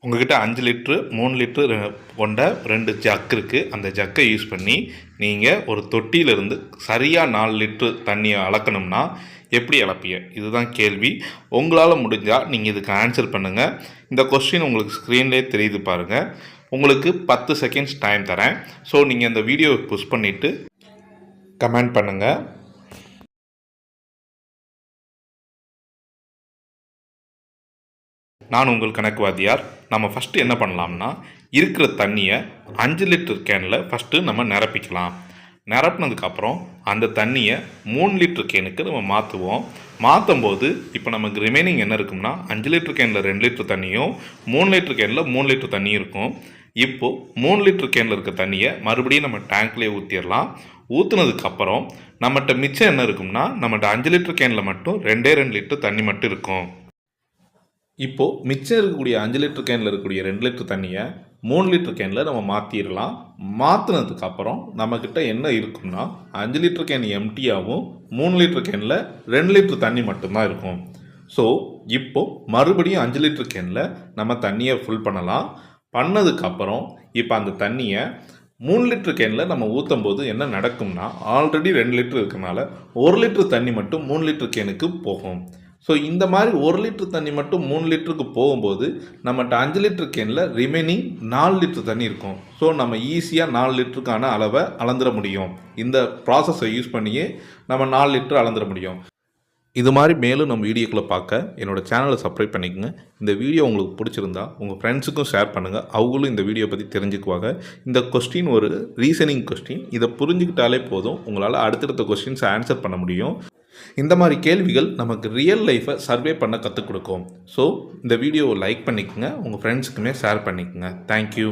உங்கள்கிட்ட 5 litre 3 litre கொண்ட 2 jug இருக்குது. அந்த ஜக்கை யூஸ் பண்ணி நீங்கள் ஒரு தொட்டியிலிருந்து சரியாக 4 லிட்ரு தண்ணியை அளக்கணும்னா எப்படி அளப்பீங்க? இதுதான் கேள்வி. உங்களால் முடிஞ்சால் நீங்கள் இதுக்கு ஆன்சர் பண்ணுங்கள். இந்த கொஸ்டின் உங்களுக்கு ஸ்க்ரீன்லேயே தெரியுது பாருங்கள். உங்களுக்கு 10 செகண்ட்ஸ் டைம் தரேன். ஸோ நீங்கள் இந்த வீடியோவை புஷ் பண்ணிவிட்டு கமெண்ட் பண்ணுங்கள். நான் உங்கள் கணக்கு வாத்தியார். நம்ம ஃபஸ்ட்டு என்ன பண்ணலாம்னா, இருக்கிற தண்ணியை 5 லிட்டர் கேனில் ஃபஸ்ட்டு நம்ம நிரப்பிக்கலாம். நிரப்பினதுக்கப்புறம் அந்த தண்ணியை 3 லிட்டர் கேனுக்கு நம்ம மாற்றுவோம். மாற்றும் போது இப்போ நமக்கு ரிமைனிங் என்ன இருக்கும்னா, 5 லிட்டர் கேனில் 2 லிட்டர் தண்ணியும் 3 லிட்டர் கேனில் 3 லிட்டர் தண்ணியும் இருக்கும். இப்போது 3 லிட்டர் கேனில் இருக்க தண்ணியை மறுபடியும் நம்ம டேங்க்லேயே ஊற்றிடலாம். ஊற்றுனதுக்கப்புறம் நம்மகிட்ட மிச்சம் என்ன இருக்கும்னா, நம்மகிட்ட 5 லிட்டர் கேனில் மட்டும் 2 லிட்டர் தண்ணி மட்டும் இருக்கும். இப்போது மிச்சம் இருக்கக்கூடிய 5 லிட்டர் கேனில் இருக்கக்கூடிய 2 லிட்டர் தண்ணியை 3 லிட்டர் கேனில் நம்ம மாற்றிடலாம். மாற்றினதுக்கப்புறம் நம்மக்கிட்ட என்ன இருக்கும்னா, 5 லிட்டர் கேன் எம்டியாகவும் 3 லிட்டர் கேனில் 2 லிட்டர் தண்ணி மட்டும்தான் இருக்கும். ஸோ இப்போது மறுபடியும் 5 லிட்டர் கேனில் நம்ம தண்ணியை ஃபுல் பண்ணலாம். பண்ணதுக்கப்புறம் இப்போ அந்த தண்ணியை 3 லிட்டர் கேனில் நம்ம ஊற்றும் போது என்ன நடக்கும்னா, ஆல்ரெடி 2 லிட்டர் இருக்கனால 1 லிட்டர் தண்ணி மட்டும் 3 லிட்டர் கேனுக்கு போகும். ஸோ இந்த மாதிரி 1 லிட்டர் தண்ணி மட்டும் 3 லிட்டருக்கு போகும்போது நம்மகிட்ட 5 லிட்டர் கேனில் ரிமைனிங் 4 லிட்டர் தண்ணி இருக்கும். ஸோ நம்ம ஈஸியாக 4 லிட்டருக்கான அளவை அளந்துட முடியும். இந்த ப்ராசஸை யூஸ் பண்ணியே நம்ம 4 லிட்டர் அளந்துட முடியும். இது மாதிரி மேலும் நம்ம வீடியோக்களை பார்க்க என்னோடய சேனலை சப்ஸ்கிரைப் பண்ணிக்கோங்க. இந்த வீடியோ உங்களுக்கு பிடிச்சிருந்தா உங்கள் ஃப்ரெண்ட்ஸுக்கும் ஷேர் பண்ணுங்கள். அவங்களும் இந்த வீடியோ பற்றி தெரிஞ்சுக்குவாங்க. இந்த கொஸ்டின் ஒரு ரீசனிங் கொஸ்டின். இதை புரிஞ்சுக்கிட்டாலே போதும், உங்களால் அடுத்தடுத்த கொஸ்டின்ஸ் ஆன்சர் பண்ண முடியும். இந்த மாதிரி கேள்விகள் நமக்கு ரியல் லைஃப்பை சர்வே பண்ண கற்றுக் கொடுக்கும். ஸோ இந்த வீடியோவை லைக் பண்ணிக்கோங்க, உங்கள் ஃப்ரெண்ட்ஸுக்குமே ஷேர் பண்ணிக்கோங்க. தேங்க்யூ.